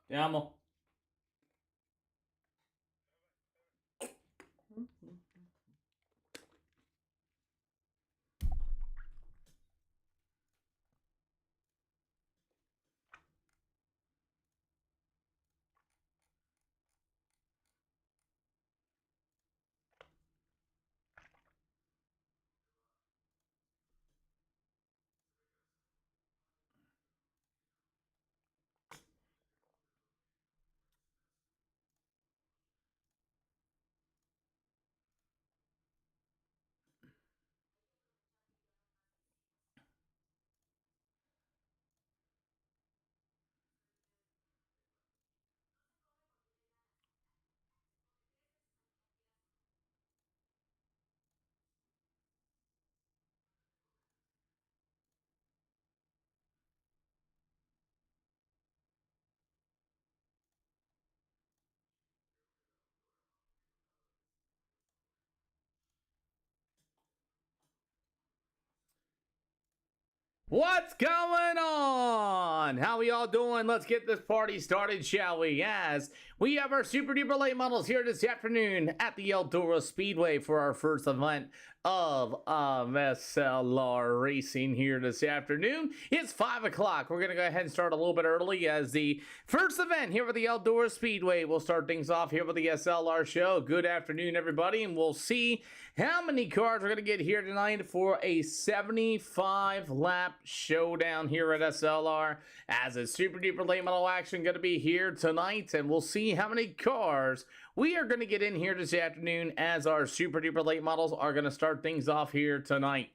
Te amo. What's going on? How we all doing? Let's get this party started, shall we? As we have our super duper late models here this afternoon at the Eldora Speedway for our first event of SLR Racing here this afternoon. It's 5 o'clock. We're going to go ahead and start a little bit early as the first event here at the Eldora Speedway. We'll start things off here with the SLR show. Good afternoon, everybody, and we'll see how many cars we're going to get here tonight for a 75-lap showdown here at SLR, as a super duper late model action going to be here tonight, and we'll see how many cars we are going to get in here this afternoon as our super duper late models are going to start things off here tonight.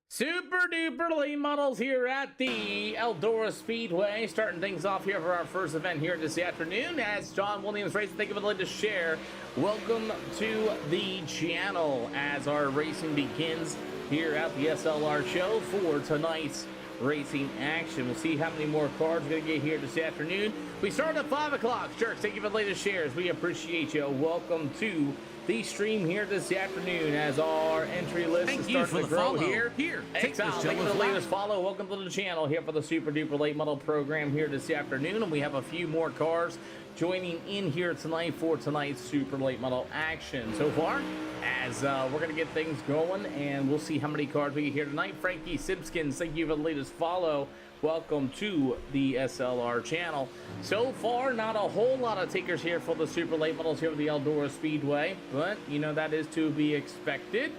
Super duper late models here at the Eldora Speedway, starting things off here for our first event here this afternoon. As John Williams Racing, thank you for the latest share. Welcome to the channel as our racing begins here at the SLR show for tonight's racing action. We'll see how many more cars we're going to get here this afternoon. We start at 5 o'clock. Jerks, thank you for the latest shares. We appreciate you. Welcome to the stream here this afternoon as our entry list is starting to grow here. Thank you for the latest follow. Welcome to the channel here for the super duper late model program here this afternoon, and we have a few more cars joining in here tonight for tonight's super late model action. So far, as we're going to get things going, and we'll see how many cars we get here tonight. Frankie Simpkins, thank you for the latest follow. Welcome to the SLR channel. So far, not a whole lot of takers here for the super late models here at the Eldora Speedway, but you know that is to be expected.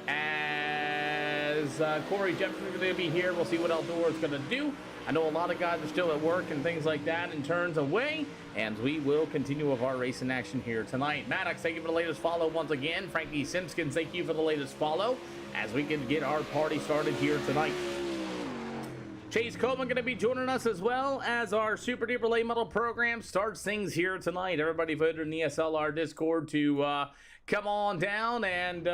As Corey Jefferson is going to be here, we'll see what Eldora is going to do. I know a lot of guys are still at work and things like that and turns away, and we will continue with our racing action here tonight. Maddox, thank you for the latest follow once again. Frankie Simpkins, thank you for the latest follow as we can get our party started here tonight. Chase Coleman going to be joining us as well as our super duper late model program starts things here tonight. Everybody voted in the SLR Discord to come on down, and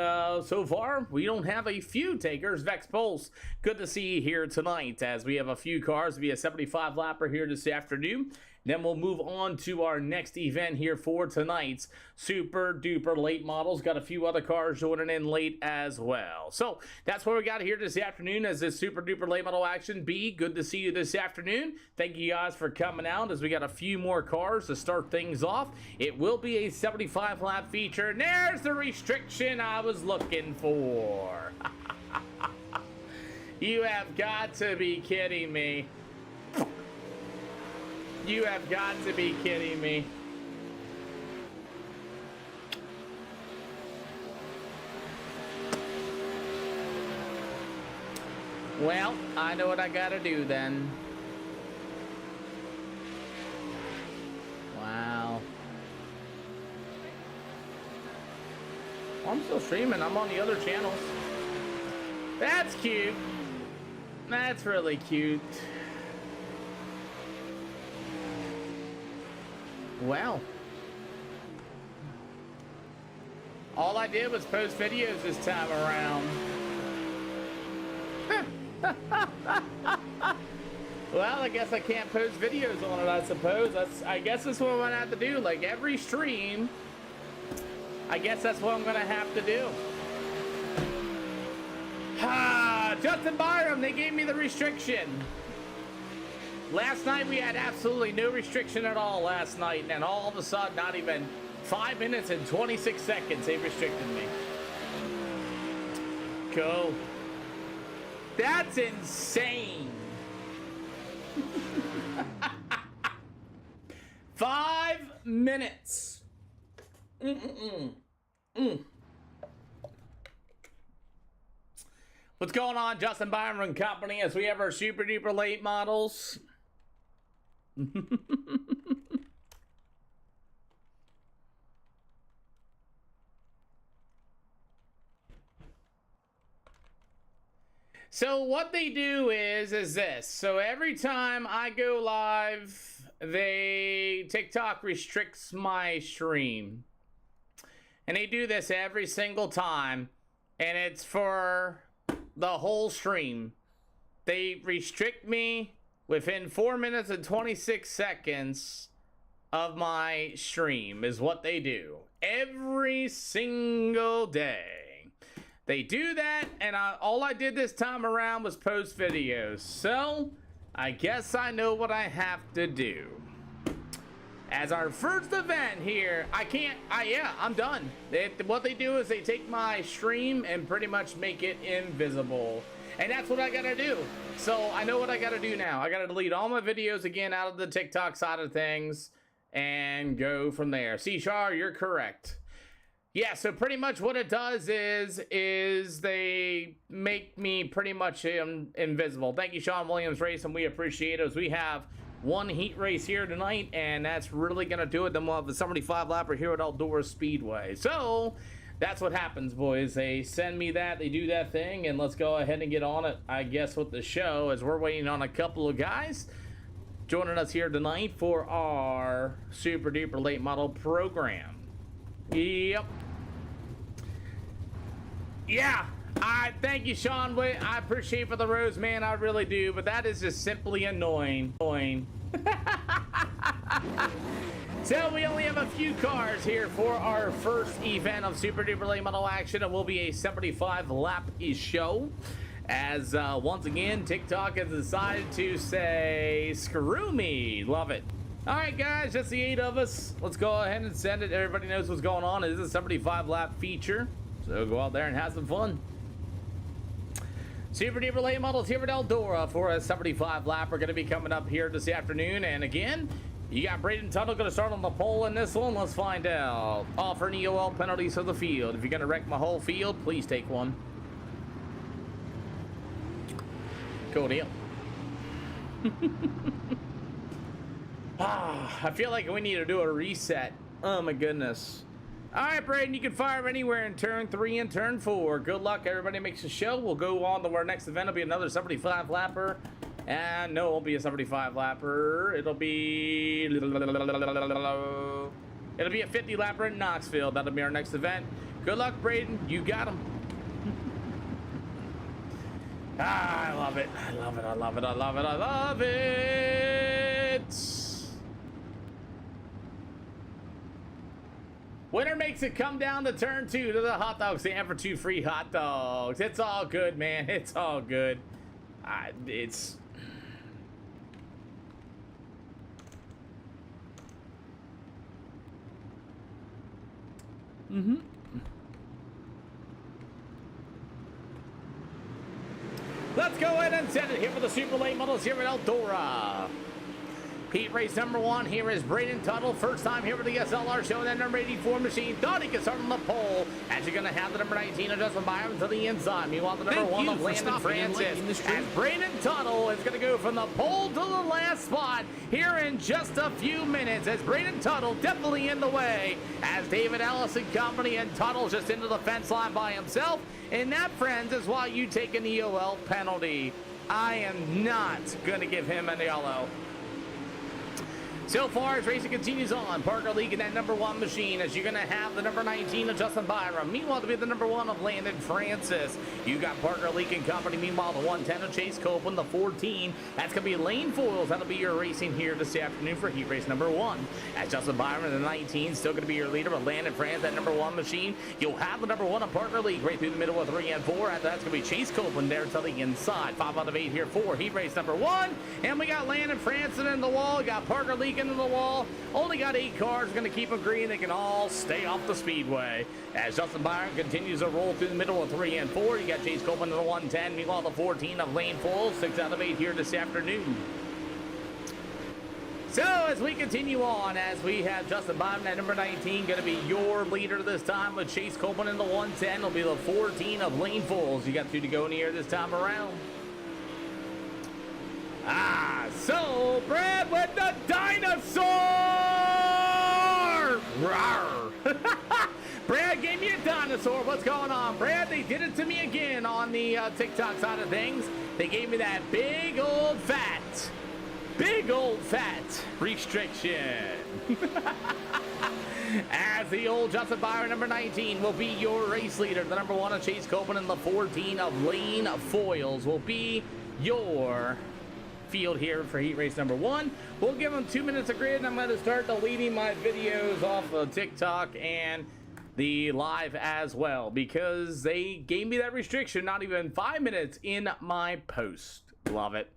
so far we don't have a few takers. Vex Pulse, good to see you here tonight as we have a few cars. It'll be a 75 lapper here this afternoon. Then we'll move on to our next event here for tonight's super duper late models. Got a few other cars joining in late as well. So that's what we got here this afternoon as this super duper late model action. B, good to see you this afternoon. Thank you guys for coming out as we got a few more cars to start things off. It will be a 75 lap feature, and there's the restriction I was looking for. You have got to be kidding me. You have got to be kidding me. Well, I know what I gotta do then. Wow. I'm still streaming. I'm on the other channels. That's cute. That's really cute. Well, all I did was post videos this time around. Well, I guess I can't post videos on it, I suppose. I guess that's what I'm gonna have to do. Like every stream, I guess that's what I'm gonna have to do. Justin Byram, they gave me the restriction. Last night we had absolutely no restriction at all last night, and then all of a sudden, not even 5 minutes and 26 seconds, they restricted me. Go. That's insane. 5 minutes. What's going on, Justin Byron Company, as we have our super duper late models? So what they do is this. So every time I go live, TikTok restricts my stream. And they do this every single time. And it's for the whole stream. They restrict me within 4 minutes and 26 seconds of my stream is what they do. Every single day. They do that, and all I did this time around was post videos. So, I guess I know what I have to do. As our first event here, I'm done. What they do is they take my stream and pretty much make it invisible. And that's what I gotta do. So, I know what I gotta do now. I gotta delete all my videos again out of the TikTok side of things and go from there. C-Char, you're correct. Yeah, so pretty much what it does is they make me pretty much invisible. Thank you, Sean Williams Racing. We appreciate it. As we have one heat race here tonight, and that's really going to do it. Then we'll have the 75 lapper here at Eldora Speedway. So that's what happens, boys. They send me that, they do that thing, and let's go ahead and get on it, I guess, with the show, as we're waiting on a couple of guys joining us here tonight for our super duper late model program. Yep. Yeah, thank you, Sean. I appreciate for the rose, man. I really do, but that is just simply annoying. So we only have a few cars here for our first event of super duper late model action. It will be a 75 lap show. As once again, TikTok has decided to say, screw me. Love it. All right, guys, just the 8 of us. Let's go ahead and send it. Everybody knows what's going on. It is a 75 lap feature. So go out there and have some fun. Super duper late models here at Eldora for a 75 lap. We're going to be coming up here this afternoon. And again, you got Braden Tuttle going to start on the pole in this one. Let's find out. Offer an EOL penalties for the field. If you're going to wreck my whole field, please take one. Cool deal. I feel like we need to do a reset. Oh my goodness. All right, Braden, you can fire anywhere in turn 3 and turn 4. Good luck. Everybody makes a show. We'll go on to our next event. It'll be another 75 lapper. And no, it won't be a 75 lapper. It'll be a 50 lapper in Knoxville. That'll be our next event. Good luck, Braden. You got him. I love it. I love it. I love it. I love it. I love it. Winner makes it come down to turn 2 to the hot dog stand for 2 free hot dogs. It's all good, man. It's all good. It's... Let's go ahead and send it here for the super late models here at Eldora. Heat race number 1, here is Braden Tuttle. First time here for the SLR show. That number 84 machine thought he could start on the pole. As you're going to have the number 19 adjustment Byron to the inside. Meanwhile, the number 1 of Landon Francis. As Braden Tuttle is going to go from the pole to the last spot here in just a few minutes. As Braden Tuttle definitely in the way. As David Ellis and company and Tuttle just into the fence line by himself. And that, friends, is why you take an EOL penalty. I am not going to give him an yellow. So far, as racing continues on, Parker League in that number 1 machine, as you're going to have the number 19 of Justin Byram. Meanwhile, to be the number 1 of Landon Francis. You got Parker League and company. Meanwhile, the 110 of Chase Copeland, the 14. That's going to be Lane Foils. That'll be your racing here this afternoon for heat race number 1. As Justin Byram, the 19, still going to be your leader with Landon Francis, that number 1 machine. You'll have the number 1 of Parker League right through the middle of 3 and 4. After that's going to be Chase Copeland there to the inside. 5 out of 8 here for heat race number 1. And we got Landon Francis in the wall. We got Parker League into the wall. Only got 8 cars, going to keep them green. They can all stay off the speedway. As Justin Byron continues to roll through the middle of 3 and 4, you got Chase Copeland in the 110. Meanwhile, the 14 of Lane Foils, 6 out of 8 here this afternoon. So as we continue on, as we have Justin Byron at number 19, going to be your leader this time with Chase Copeland in the 110. It'll be the 14 of Lane Foils. You got 2 to go in the air this time around. So Brad with the dinosaur! Rawr. Brad gave me a dinosaur. What's going on, Brad? They did it to me again on the TikTok side of things. They gave me that big old fat restriction. As the old Justin Byron, number 19, will be your race leader. The number 1 of Chase Copeland and the 14 of Lane Foils will be your field here for heat race number 1. We'll give them 2 minutes of grid, and I'm going to start deleting my videos off of TikTok and the live as well, because they gave me that restriction not even 5 minutes in my post. Love it.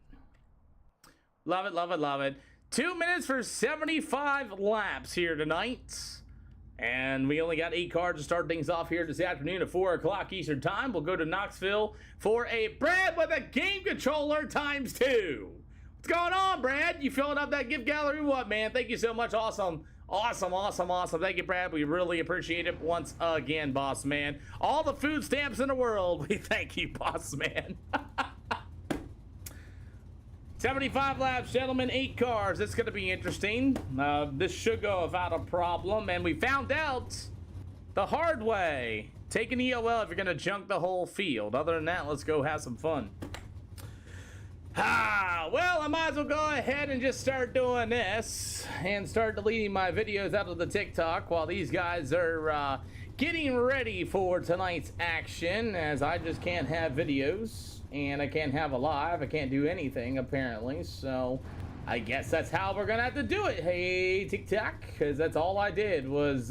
Love it, love it, love it. 2 minutes for 75 laps here tonight. And we only got 8 cars to start things off here this afternoon at 4 o'clock Eastern time. We'll go to Knoxville for a Brad with a game controller ×2. What's going on, Brad? You filling up that gift gallery? What, man? Thank you so much. Awesome. Awesome, awesome, awesome. Thank you, Brad. We really appreciate it once again, boss man. All the food stamps in the world, we thank you, boss man. 75 laps, gentlemen, 8 cars. It's going to be interesting. This should go without a problem. And we found out the hard way. Take an EOL if you're going to junk the whole field. Other than that, let's go have some fun. Well, I might as well go ahead and just start doing this and start deleting my videos out of the TikTok while these guys are getting ready for tonight's action, as I just can't have videos and I can't have a live. I can't do anything apparently, so I guess that's how we're gonna have to do it. Hey, TikTok, because that's all I did was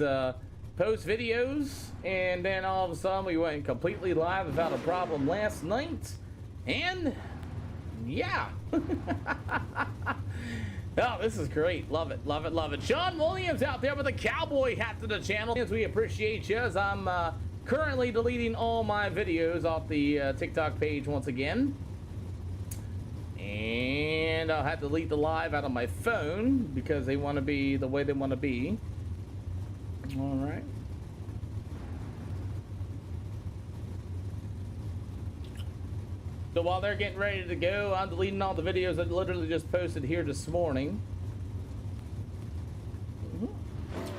post videos, and then all of a sudden we went completely live without a problem last night, and yeah. Oh, this is great. Love it, love it, love it. Sean Williams out there with a cowboy hat to the channel. We appreciate you, as I'm currently deleting all my videos off the TikTok page once again. And I'll have to delete the live out of my phone because they want to be the way they want to be. All right. So while they're getting ready to go, I'm deleting all the videos I literally just posted here this morning.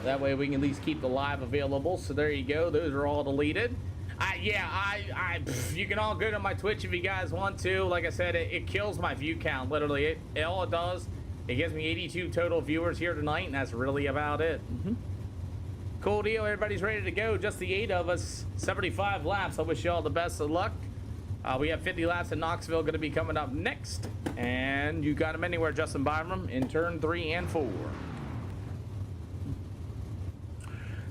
That way we can at least keep the live available. So there you go. Those are all deleted. You can all go to my Twitch if you guys want to. Like I said, it kills my view count. Literally, all it does, it gives me 82 total viewers here tonight, and that's really about it. Cool deal. Everybody's ready to go. Just the 8 of us. 75 laps. I wish you all the best of luck. We have 50 laps in Knoxville going to be coming up next. And you got them anywhere, Justin Byram, in turn 3 and 4.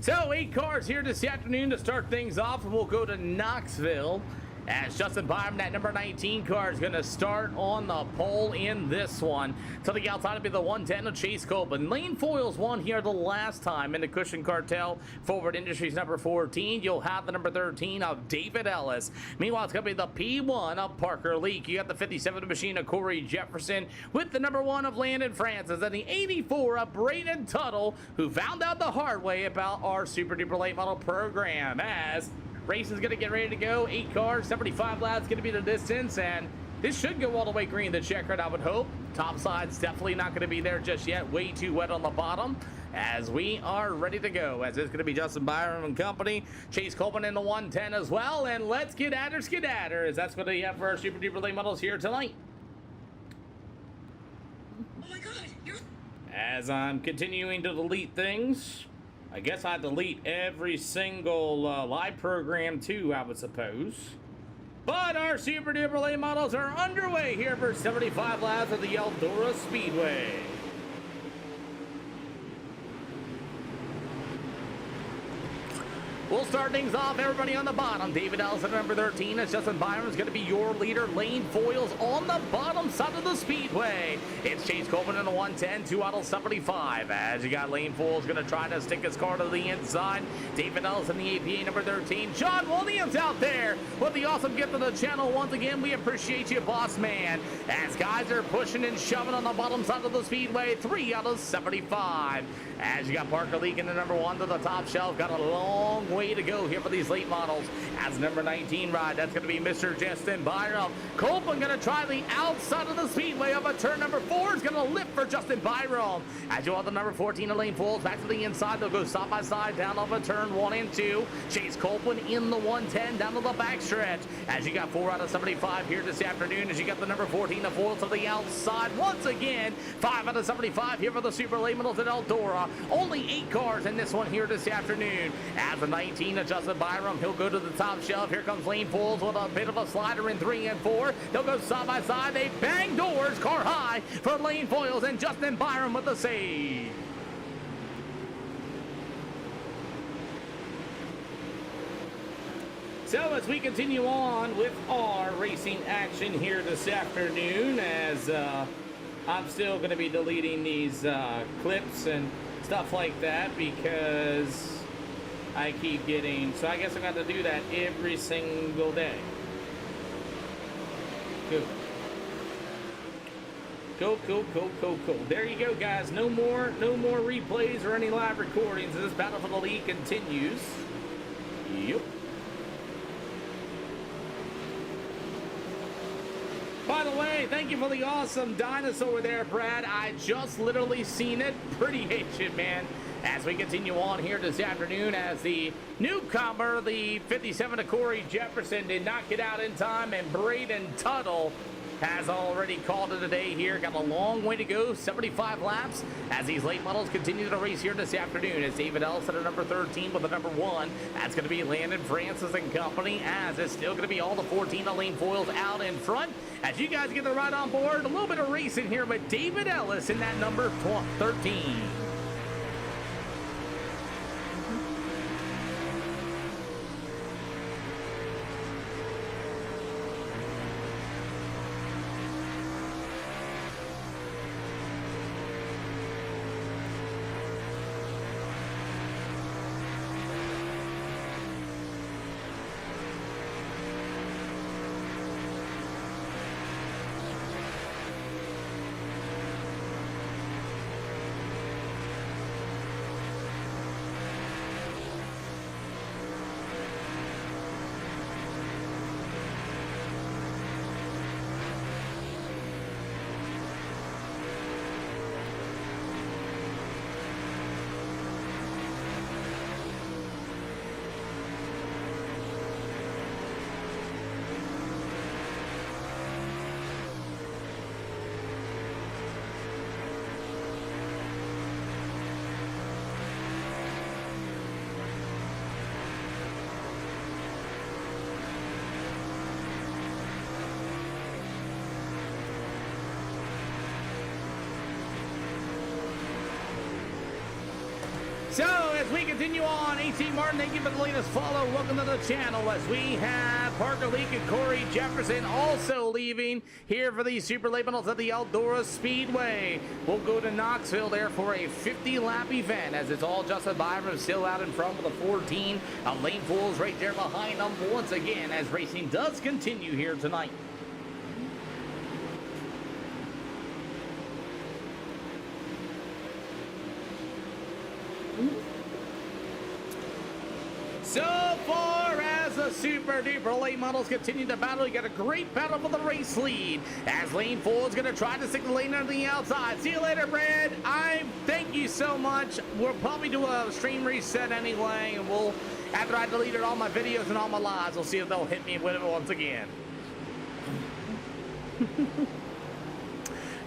So 8 cars here this afternoon to start things off, and we'll go to Knoxville as Justin Byram, that number 19 car, is going to start on the pole in this one. To the outside will be the 110 of Chase Copeland. Lane Foils won here the last time in the Cushion Cartel. Forward Industries number 14. You'll have the number 13 of David Ellis. Meanwhile, it's going to be the P1 of Parker Leak. You got the 57 machine of Corey Jefferson with the number 1 of Landon Francis and the 84 of Braden Tuttle, who found out the hard way about our Super Duper Late Model program, as racing's going to get ready to go. 8 cars, 75 laps going to be the distance, and this should go all the way green to checkered, I would hope. Top side's definitely not going to be there just yet. Way too wet on the bottom, as we are ready to go. As it's going to be Justin Byram and company. Chase Copeland in the 110 as well, and let's get at her, skedatter, as that's what they have for our Super Duper Late Models here tonight. Oh my God, you're... As I'm continuing to delete things, I guess I delete every single live program too, I would suppose. But our super duper late models are underway here for 75 laps at the Eldora Speedway. We'll start things off, everybody on the bottom. David Ellison, number 13, as Justin Byron's going to be your leader. Lane foils on the bottom side of the speedway. It's Chase Coleman in the 110, 2 out of 75. As you got Lane foils going to try to stick his car to the inside. David Ellison, the APA, number 13. John Williams out there with the awesome gift of the channel. Once again, we appreciate you, boss man. As guys are pushing and shoving on the bottom side of the speedway, 3 out of 75. As you got Parker Leak in the number 1 to the top shelf. Got a long way to go here for these late models. As number 19 ride, that's going to be Mr. Justin Byram. Copeland going to try the outside of the speedway up a turn. Number 4 is going to lift for Justin Byram. As you have the number 14 of Lane Falls back to the inside, they'll go side by side down off a turn 1 and 2. Chase Copeland in the 110 down to the backstretch. As you got 4 out of 75 here this afternoon, as you got the number 14 the foil to the outside once again. 5 out of 75 here for the super late models at Eldora. Only 8 cars in this one here this afternoon. As the 19 of Justin Byram, he'll go to the top shelf. Here comes Lane Foles with a bit of a slider in 3 and 4. They'll go side by side. They bang doors, car high for Lane Foils and Justin Byram with the save. So as we continue on with our racing action here this afternoon, as I'm still going to be deleting these clips and stuff like that because I keep getting, so I guess I got to do that every single day. Cool. There you go, guys. No more replays or any live recordings. This battle for the lead continues. Yep. By the way, thank you for the awesome dinosaur there, Brad. I just literally seen it. Pretty ancient, man. As we continue on here this afternoon, as the newcomer, the 57 of Corey Jefferson, did not get out in time, and Braden Tuttle has already called it a day here. Got a long way to go, 75 laps, as these late models continue to race here this afternoon. It's David Ellison at number 13 with the number 1. That's going to be Landon Francis and company, as it's still going to be all the 14 of Lane Foils out in front. As you guys get the ride on board, a little bit of racing here with David Ellis in that number 13. So, as we continue on, AC Martin, thank you for the latest follow. Welcome to the channel as we have Parker Leak and Corey Jefferson also leaving here for the Super Late Models at the Eldora Speedway. We'll go to Knoxville there for a 50-lap event, as it's all Justin Byram still out in front with a 14. Lane Fools right there behind them once again, as racing does continue here tonight. So far as the super duper late models continue to battle, you got a great battle for the race lead. As Lane 4 is going to try to stick the lane on the outside. See you later, Brad. I thank you so much. We'll probably do a stream reset anyway, and we'll, after I deleted all my videos and all my lives, we'll see if they'll hit me with it once again.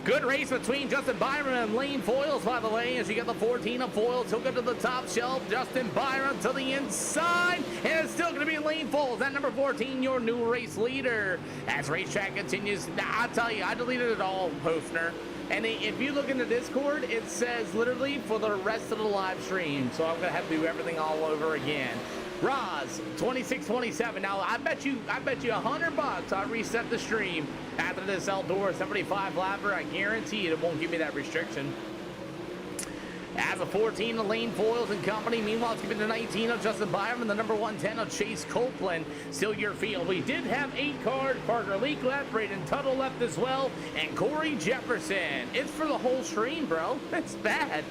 Good race between Justin Byron and Lane Foils, by the way, as you get the 14 of Foils. He'll go to the top shelf. Justin Byron to the inside, and it's still going to be Lane Foils at number 14, your new race leader. As racetrack continues, I'll tell you, I deleted it all, Hostner. And if you look in the Discord, it says literally for the rest of the live stream. So I'm going to have to do everything all over again. Roz, 2627. Now, I bet you $100 I'll reset the stream after this Eldora 75 lapper. I guarantee it won't give me that restriction. As a 14 of Lane Foils and Company. Meanwhile, it's giving the 19 of Justin Byron, the number 110 of Chase Copeland. Still your field. We did have 8 cards. Parker Leak left, Braden Tuttle left as well, and Corey Jefferson. It's for the whole stream, bro. It's bad.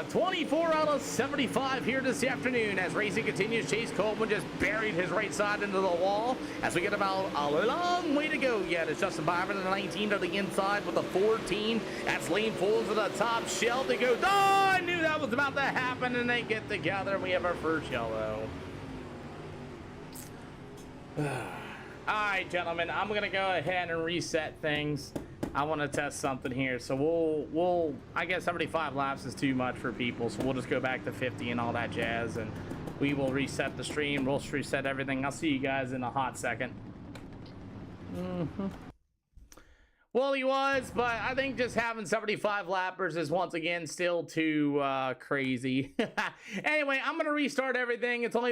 24 out of 75 here this afternoon as racing continues. Chase Coleman just buried his right side into the wall as we get about a long way to go yet. It's Justin Byron at the 19 to the inside with the 14. That's Lane Foils at the top shelf. They go, oh, I knew that was about to happen, and they get together. We have our first yellow. All right, gentlemen, I'm going to go ahead and reset things. I want to test something here, so we'll I guess 75 laps is too much for people, so we'll just go back to 50 and all that jazz, and we will reset the stream. We'll reset everything. I'll see you guys in a hot second. Well, he was, but I think just having 75 lappers is once again still too crazy. Anyway, I'm gonna restart everything. It's only been